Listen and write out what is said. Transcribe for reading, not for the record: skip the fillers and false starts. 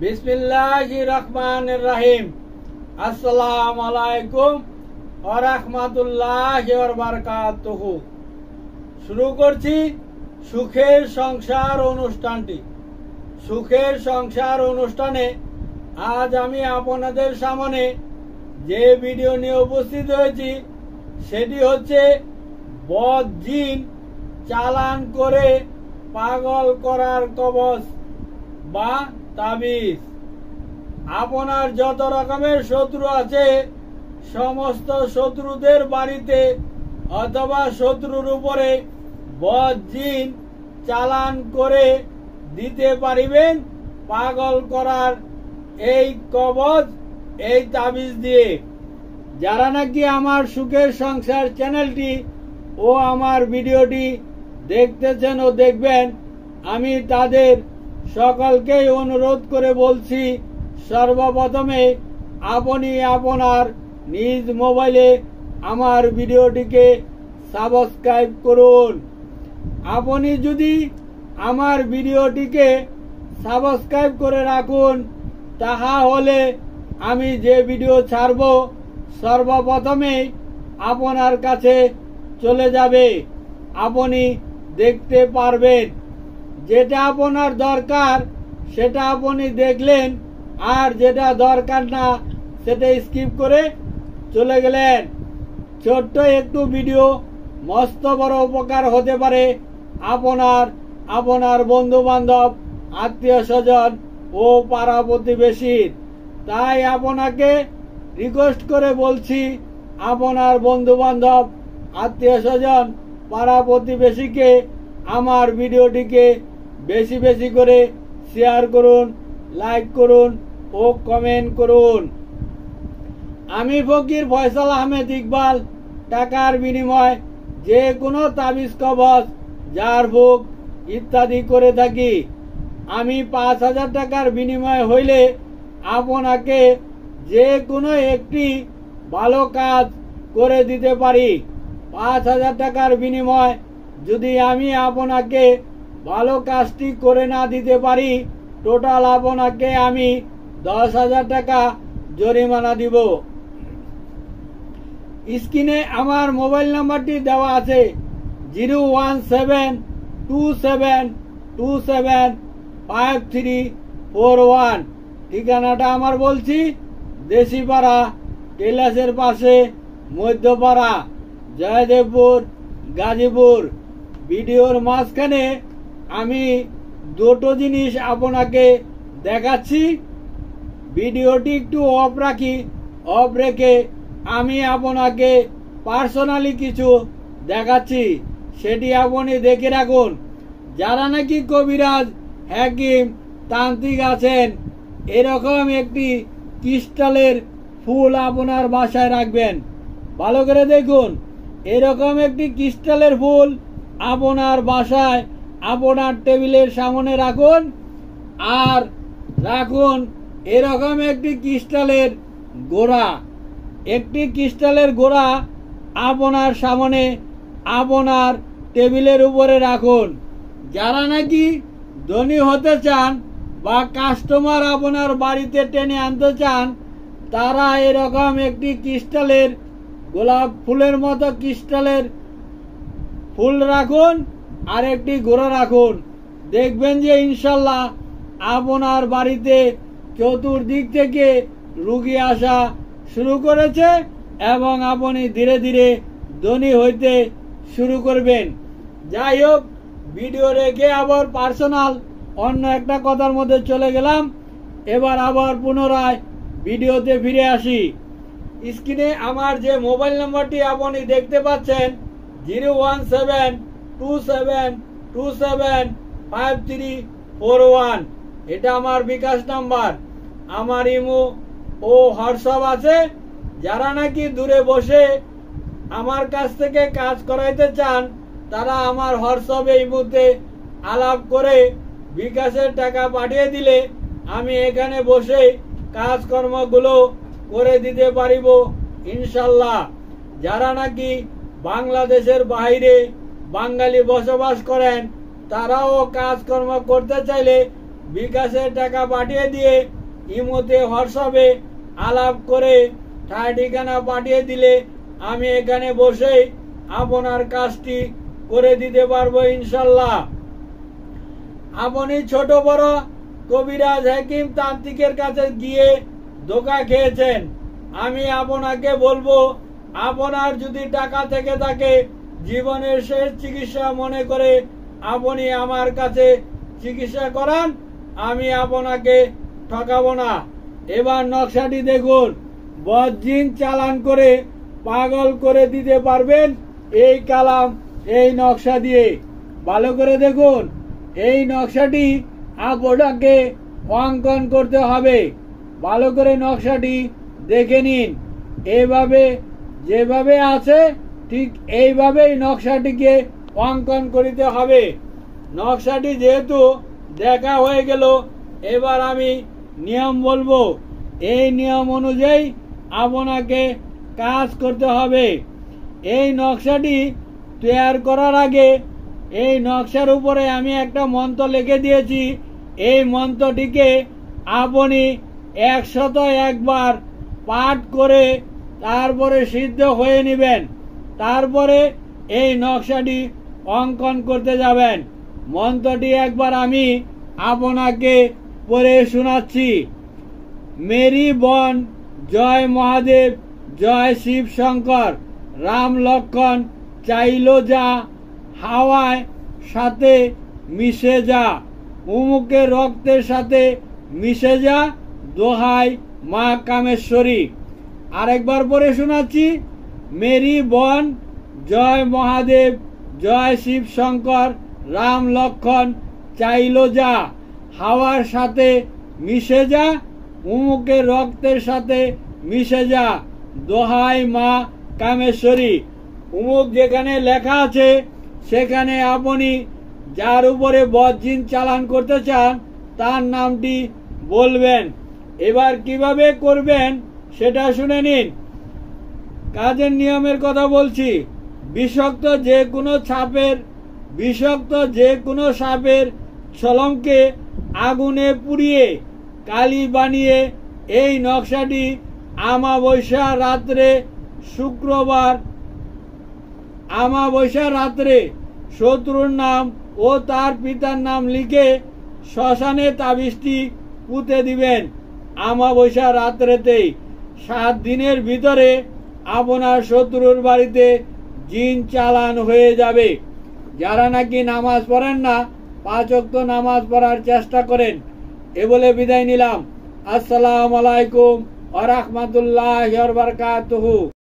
বিসমিল্লাহির রহমানির রহিম। আসসালামু আলাইকুম ওয়া রাহমাতুল্লাহি ওয়া বারাকাতুহু। শুরু করছি সুখের সংসার অনুষ্ঠানটি। সুখের সংসার অনুষ্ঠানে আজ আমি আপনাদের সামনে যে ভিডিও নিয়ে উপস্থিত হয়েছি সেটি হচ্ছে বদ জিন চালান করে পাগল করার কবজ বা তাবিজ। আপনার যত রকমের শত্রু আছে সমস্ত শত্রুদের বাড়িতে অথবা শত্রুর উপরে বদ জিন চালান করে দিতে পারিবেন পাগল করার এই কবজ, এই তাবিজ দিয়ে। যারা নাকি আমার সুখের সংসার চ্যানেলটি ও আমার ভিডিওটি দেখতেছেন ও দেখবেন, আমি তাদের সকলকেই অনুরোধ করে বলছি, সর্বপ্রথমে আপনি আপনার নিজ মোবাইলে আমার ভিডিওটিকে সাবস্ক্রাইব করুন। আপনি যদি আমার ভিডিওটিকে সাবস্ক্রাইব করে রাখুন, তাহা হলে আমি যে ভিডিও ছাড়ব সর্বপ্রথমে আপনার কাছে চলে যাবে, আপনি দেখতে পারবেন। যেটা আপনার দরকার সেটা আপনি দেখলেন, আর যেটা দরকার না সেটা স্কিপ করে চলে গেলেন। ছোট্ট একটু ভিডিও মস্ত বড় উপকার হতে পারে আপনার বন্ধু বান্ধব, আত্মীয় স্বজন ও পাড়া প্রতিবেশীর। তাই আপনাকে রিকোয়েস্ট করে বলছি, আপনার বন্ধু বান্ধব, আত্মীয় স্বজন, পাড়া প্রতিবেশীকে আমার ভিডিওটিকে বেশি বেশি করে শেয়ার করুন, লাইক করুন ও কমেন্ট করুন। আমি ফকির ফয়সাল আহমেদ ইকবাল টাকার বিনিময় যে কোনো তাবিজ কবজ, জার ফুক ইত্যাদি করে থাকি। আমি ৫,০০০ টাকার বিনিময় হইলে আপনাকে যে কোনো একটি ভালো কাজ করে দিতে পারি। ৫,০০০ টাকার বিনিময় যদি আমি আপনাকে ভালো কাজটি করে না দিতে পারি, টোটাল আপনাকে আমি ১০,০০০ টাকা জরিমানা দিব। স্ক্রিনে আমার মোবাইল নাম্বারটি দেওয়া আছে 01727275341। ঠিকানাটা আমার বলছি, দেশিপাড়া, কৈলাসের পাশে, মধ্যপাড়া, জয়দেবপুর, গাজীপুর। ভিডিওর মাঝখানে আমি দুটো জিনিস আপনাকে দেখাচ্ছি। ভিডিওটি একটু অফ রাখি, অফ রেখে আমি আপনাকে পার্সোনালি কিছু দেখাচ্ছি, সেটি আপনি দেখে রাখুন। যারা নাকি কবিরাজ, হাকিম, তান্ত্রিক আছেন, এরকম একটি ক্রিস্টালের ফুল আপনার বাসায় রাখবেন। ভালো করে দেখুন, এরকম একটি ক্রিস্টালের ফুল আপনার বাসায় আপনার টেবিলের সামনে রাখুন। আর রাখুন এরকম একটি ক্রিস্টালের গোড়া, একটি ক্রিস্টালের গোড়া আপনার সামনে আপনার টেবিলের উপরে রাখুন। যারা নাকি ধনী হতে চান বা কাস্টমার আপনার বাড়িতে টেনে আনতে চান, তারা এরকম একটি ক্রিস্টালের গোলাপ ফুলের মতো ক্রিস্টালের ফুল রাখুন আর একটি গোড়া রাখুন। দেখবেন যে ইনশাল্লাহ আপনার বাড়িতে চতুর্দিক থেকে রুগী আসা শুরু করেছে এবং আপনি ধীরে ধীরে ধনী হইতে শুরু করবেন। যাই হোক, ভিডিও রেখে আবার পার্সোনাল অন্য একটা কথার মধ্যে চলে গেলাম। এবার আবার পুনরায় ভিডিওতে ফিরে আসি। স্ক্রিনে আমার যে মোবাইল নাম্বারটি আপনি দেখতে পাচ্ছেন 01727275341, এটা আমার বিকাশ নাম্বার। আমার ইমো ও হোয়াটসঅ্যাপ আছে। যারা নাকি দূরে বসে আমার কাছ থেকে কাজ করাইতে চান, তারা আমার হোয়াটসঅ্যাপে ইমোতে আলাপ করে বিকাশের টাকা পাঠিয়ে দিলে আমি এখানে বসে কাজকর্মগুলো করে দিতে পারিব ইনশাল্লাহ। যারা নাকি বাংলাদেশের বাইরে বাঙালি বসবাস করেন, তারাও কাজকর্ম করতে চাইলে বিকাশে টাকা পাঠিয়ে দিয়ে ইমোতে হোয়াটসঅ্যাপে আলাপ করে ঠিকানা পাঠিয়ে দিলে আমি এখানে বসে আপনার কাজটি করে দিতে পারবো ইনশাল্লাহ। আপনি ছোট বড় কবিরাজ হাকিম তান্ত্রিকের কাছে গিয়ে ধোঁকা খেয়েছেন। আমি আপনাকে বলবো, আপনার যদি টাকা থেকে থাকে, জীবনের শেষ চিকিৎসা মনে করে আপনি আমার কাছে চিকিৎসা করান, আমি আপনাকে ঠকাবো না। এবার নকশাটি দেখুন। বজ্জিন চালান করে পাগল করে দিতে পারবেন এই কালাম, এই নকশা দিয়ে। ভালো করে দেখুন, এই নকশাটি আপনাকে অঙ্কন করতে হবে। ভালো করে নকশাটি দেখে নিন। এইভাবে যেভাবে আছে ঠিক এইভাবেই নকশাটিকে অঙ্কন করিতে হবে। নকশাটি যেহেতু দেখা হয়ে গেল, এবার আমি নিয়ম বলবো। এই নিয়ম অনুযায়ী আপনাকে কাজ করতে হবে। এই নকশাটি তৈরি করার আগে এই নকশার উপরে আমি একটা মন্ত্র লিখে দিয়েছি। এই মন্ত্রটিকে আপনি 101 বার পাঠ করে তারপরে সিদ্ধ হয়ে নেবেন। তারপরে এই নকশাটি অঙ্কন করতে যাবেন। মন্ত্রটি একবার আমি আপনাকে পড়ে শোনাচ্ছি। মেরি বন জয় মহাদেব, জয় শিব শঙ্কর, রাম লক্ষণ চাইলো যা, হাওয়ায় সাথে মিশে যা, উমুকের রক্তের সাথে মিশে যা, দোহাই মা কামেশ্বরী। আরেকবার পড়ে শোনাচ্ছি। মেরি বন জয় মহাদেব, জয় শিব শঙ্কর, রাম লক্ষণ চাইলো যা, হাওয়ার সাথে মিশে যা, উমুকের রক্তের সাথে মিশে যা, দোহাই মা কামেশ্বরী। উমুক যেখানে লেখা আছে সেখানে আপনি যার উপরে বজ্জিন চালান করতে চান তার নামটি বলবেন। এবার কিভাবে করবেন সেটা শুনে নিন। কাজের নিয়মের কথা বলছি। বিষাক্ত যে কোনো সাপের ছলমকে আগুনে পুড়িয়ে কালি বানিয়ে এই নকশাটি আমাবস্যা রাত্রে শুক্রবার আমাবস্যা রাত্রে শত্রুর নাম ও তার পিতার নাম লিখে শ্মশানে তাবিজটি পুঁতে দিবেন আমাবস্যা রাত্রেতেই। 7 দিনের ভিতরে আপনার শত্রুর বাড়িতে জিন চালান হয়ে যাবে। যারা নাকি নামাজ পড়েন না, 5 ওয়াক্ত নামাজ পড়ার চেষ্টা করেন। এ বলে বিদায় নিলাম। আসসালামু আলাইকুম ওয়া রাহমাতুল্লাহি ওয়া বারাকাতুহু।